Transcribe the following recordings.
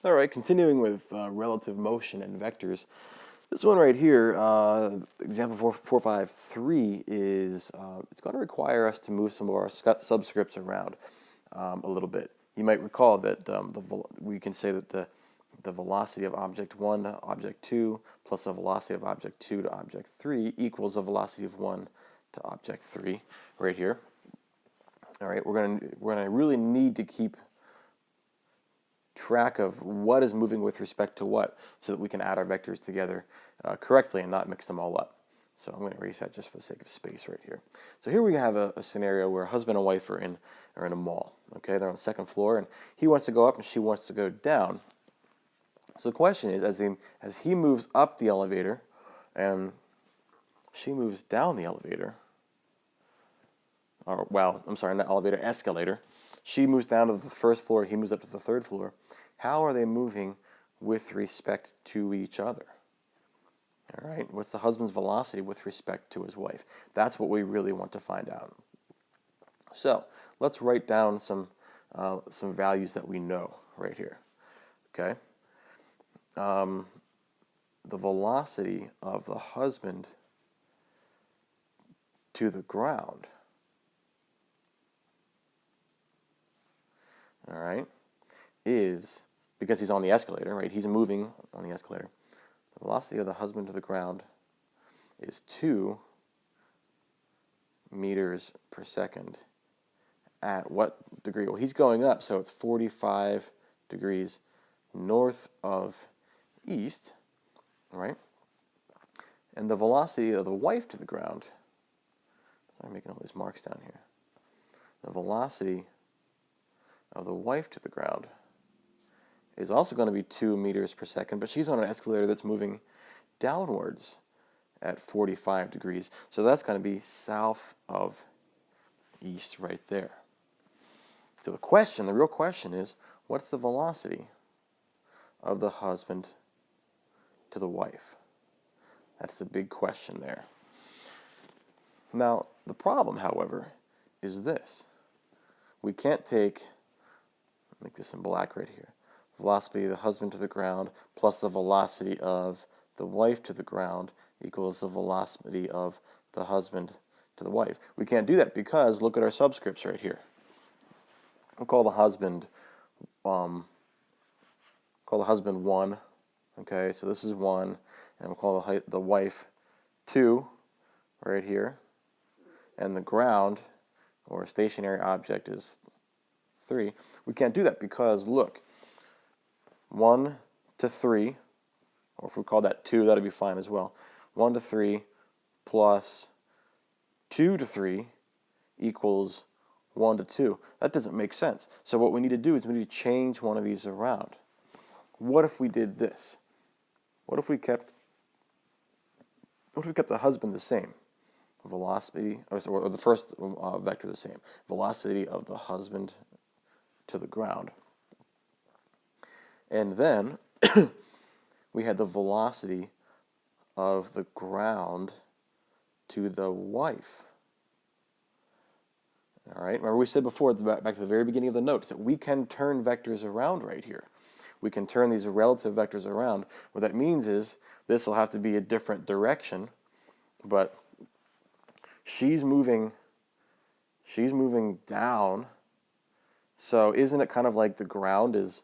All right, continuing with relative motion and vectors. This one right here, example 453, is it's going to require us to move some of our subscripts around a little bit. You might recall that we can say that the velocity of object 1 to object 2 plus the velocity of object 2 to object 3 equals the velocity of 1 to object 3 right here. All right, we're gonna really need to keep track of what is moving with respect to what so that we can add our vectors together correctly and not mix them all up. So I'm going to erase that just for the sake of space right here. So here we have a scenario where husband and wife are in a mall. Okay, they're on the second floor and he wants to go up and she wants to go down. So the question is, as he moves up the elevator and she moves down the elevator, or well, I'm sorry, not elevator, escalator. She moves down to the first floor, he moves up to the third floor. How are they moving with respect to each other? All right, what's the husband's velocity with respect to his wife? That's what we really want to find out. So let's write down some values that we know right here. Okay, the velocity of the husband to the ground. All right, is, because he's on the escalator, right? He's moving on the escalator. The velocity of the husband to the ground is 2 meters per second. At what degree? Well, he's going up, so it's 45 degrees north of east, right? And the velocity of the wife to the ground, I'm making all these marks down here. The velocity of the wife to the ground is also going to be 2 meters per second, but she's on an escalator that's moving downwards at 45 degrees. So that's going to be south of east right there. So the real question is, what's the velocity of the husband to the wife? That's the big question there. Now, the problem, however, is this. We can't make this in black right here. Velocity of the husband to the ground plus the velocity of the wife to the ground equals the velocity of the husband to the wife. We can't do that because look at our subscripts right here. We'll call the husband 1. Okay, so this is 1, and we'll call the wife 2 right here, and the ground or stationary object is 3. We can't do that because look, 1 to 3, or if we call that 2, that'll be fine as well. 1 to 3 plus 2 to 3 equals 1 to 2. That doesn't make sense. So what we need to do is we need to change one of these around. What if we did this? What if we kept the husband the same? Velocity, or the first vector the same. Velocity of the husband to the ground. And then we had the velocity of the ground to the wife. All right, remember we said before, back to the very beginning of the notes, that we can turn vectors around right here. We can turn these relative vectors around. What that means is this will have to be a different direction, but she's moving down. So isn't it kind of like the ground is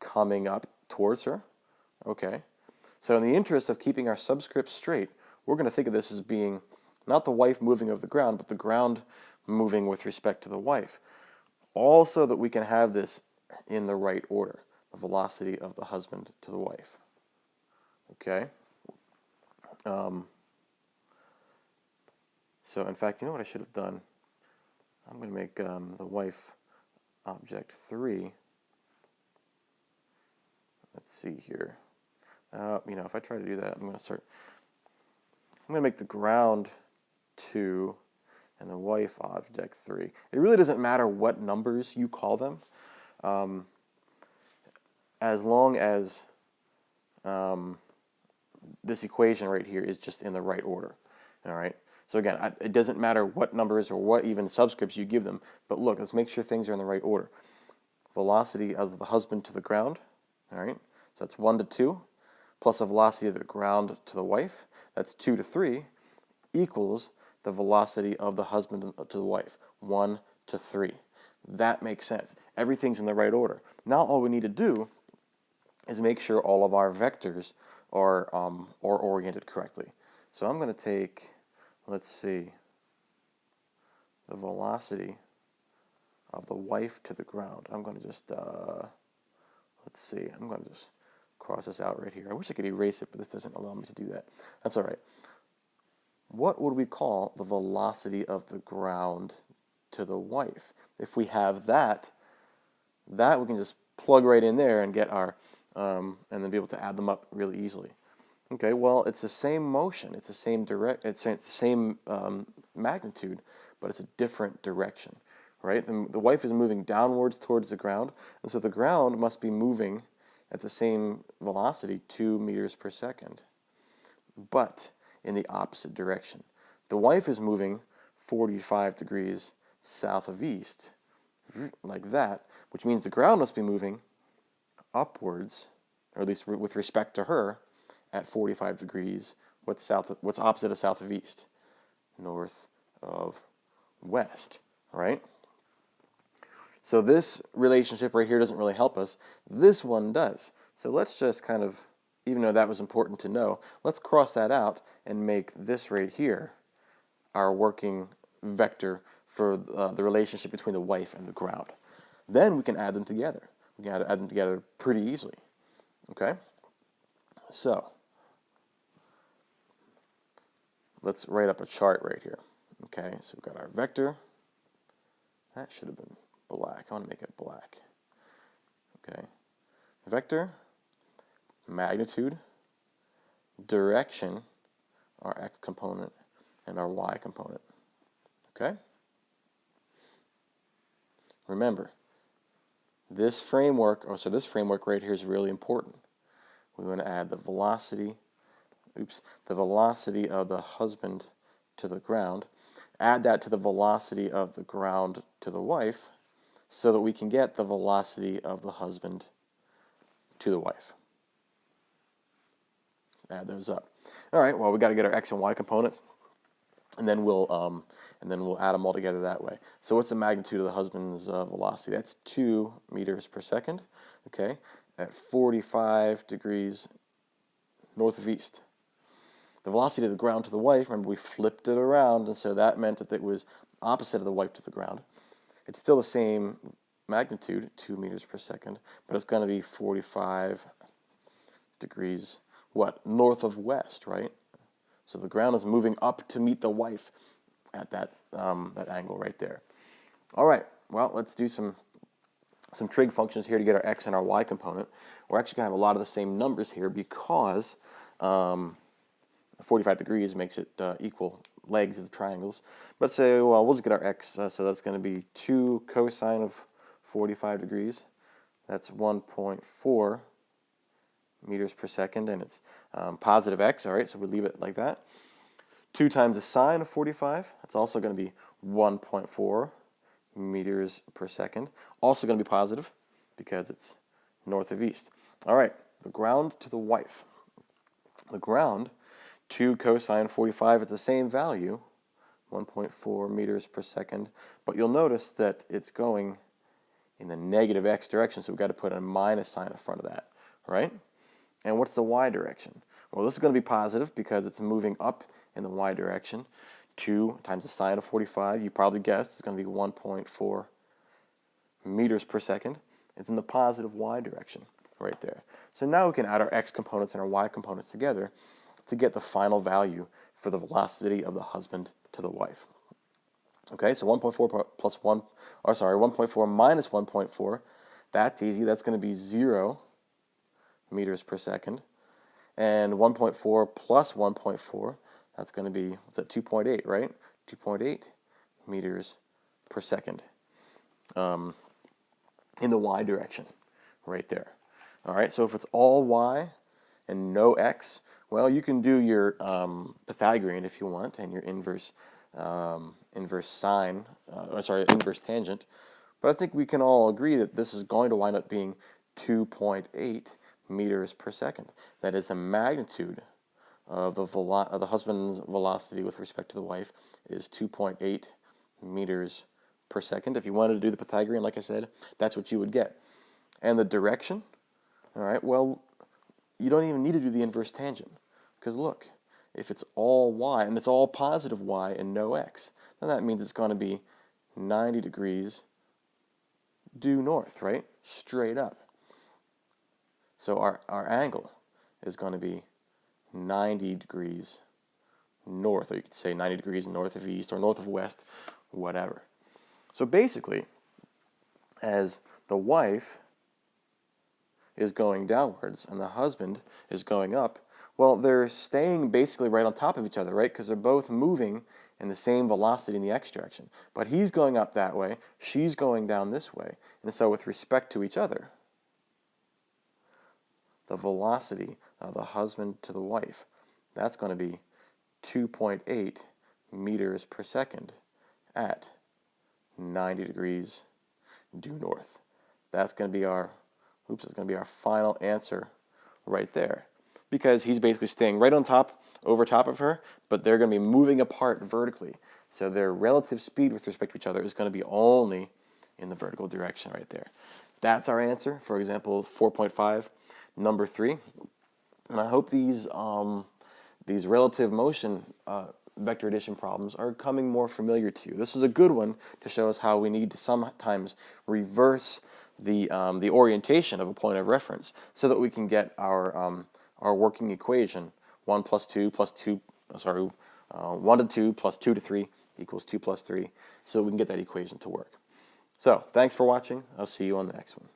coming up towards her? Okay. So in the interest of keeping our subscript straight, we're going to think of this as being not the wife moving over the ground, but the ground moving with respect to the wife. Also that we can have this in the right order, the velocity of the husband to the wife. Okay? So in fact, you know what I should have done? I'm going to make the wife object 3. Let's see here. If I try to do that, I'm going to make the ground 2 and the wife object 3. It really doesn't matter what numbers you call them, as long as this equation right here is just in the right order. All right. So again, it doesn't matter what numbers or what even subscripts you give them, but look, let's make sure things are in the right order. Velocity of the husband to the ground All right, so that's 1 to 2, plus the velocity of the ground to the wife, that's 2 to 3, equals the velocity of the husband to the wife, 1 to 3. That makes sense. Everything's in the right order. Now all we need to do is make sure all of our vectors are oriented correctly. So I'm going to take, let's see, the velocity of the wife to the ground. I'm going to just, let's see, I'm going to just cross this out right here. I wish I could erase it, but this doesn't allow me to do that. That's all right. What would we call the velocity of the ground to the wife? If we have that we can just plug right in there and get our, and then be able to add them up really easily. Okay, well, it's the same motion, it's the same it's the same magnitude, but it's a different direction, right? The wife is moving downwards towards the ground, and so the ground must be moving at the same velocity, 2 meters per second, but in the opposite direction. The wife is moving 45 degrees south of east, like that, which means the ground must be moving upwards, or at least with respect to her, at 45 degrees. What's opposite of south of east? North of west, right? So this relationship right here doesn't really help us. This one does. So let's just kind of, even though that was important to know, let's cross that out and make this right here our working vector for the relationship between the wife and the ground. Then we can add them together. We can add them together pretty easily. Okay? So let's write up a chart right here. Okay, so we've got our vector. That should have been black. I want to make it black. Okay. Vector, magnitude, direction, our x component, and our y component. Okay? Remember, this framework right here is really important. We want to add the velocity of the husband to the ground, add that to the velocity of the ground to the wife, so that we can get the velocity of the husband to the wife. Let's add those up. All right, well, we got to get our x and y components, and then we'll add them all together that way. So what's the magnitude of the husband's velocity? That's 2 meters per second, okay, at 45 degrees north of east. The velocity of the ground to the wife, remember we flipped it around, and so that meant that it was opposite of the wife to the ground. It's still the same magnitude, 2 meters per second, but it's going to be 45 degrees, north of west, right? So the ground is moving up to meet the wife at that angle right there. All right, well, let's do some trig functions here to get our x and our y component. We're actually going to have a lot of the same numbers here because 45 degrees makes it equal legs of the triangles. Let's say, well, we'll just get our x, so that's going to be 2 cosine of 45 degrees. That's 1.4 meters per second, and it's positive x, all right, so we'll leave it like that. 2 times the sine of 45, that's also going to be 1.4 meters per second. Also going to be positive because it's north of east. All right, the ground to the wife. The ground, 2 cosine 45 at the same value, 1.4 meters per second, but you'll notice that it's going in the negative x direction, so we've got to put a minus sign in front of that, right? And what's the y direction? Well, this is going to be positive because it's moving up in the y direction. 2 times the sine of 45, you probably guessed, it's going to be 1.4 meters per second. It's in the positive y direction right there. So now we can add our x components and our y components together to get the final value for the velocity of the husband to the wife. Okay, so 1.4 minus 1.4, that's easy. That's going to be 0 meters per second. And 1.4 plus 1.4, that's going to be, what's that, 2.8, right? 2.8 meters per second in the y direction right there. All right, so if it's all y and no x, well, you can do your Pythagorean if you want, and your inverse tangent. But I think we can all agree that this is going to wind up being 2.8, meters per second. That is the magnitude of the husband's velocity with respect to the wife is 2.8 meters per second. If you wanted to do the Pythagorean, like I said, that's what you would get. And the direction, all right, well, you don't even need to do the inverse tangent, because look, if it's all y, and it's all positive y and no x, then that means it's going to be 90 degrees due north, right? Straight up. So our angle is going to be 90 degrees north, or you could say 90 degrees north of east or north of west, whatever. So basically, as the wife is going downwards and the husband is going up, well, they're staying basically right on top of each other, right? Because they're both moving in the same velocity in the x direction. But he's going up that way, she's going down this way. And so with respect to each other, the velocity of the husband to the wife, that's going to be 2.8 meters per second at 90 degrees due north. That's going to be our final answer right there. Because he's basically staying right on top, over top of her, but they're going to be moving apart vertically. So their relative speed with respect to each other is going to be only in the vertical direction right there. That's our answer. For example, 4.5, number 3. And I hope these relative motion vector addition problems are coming more familiar to you. This is a good one to show us how we need to sometimes reverse the orientation of a point of reference so that we can get our working equation 1 to 2 plus 2 to 3 equals 2 plus 3, so we can get that equation to work. So thanks for watching. I'll see you on the next one.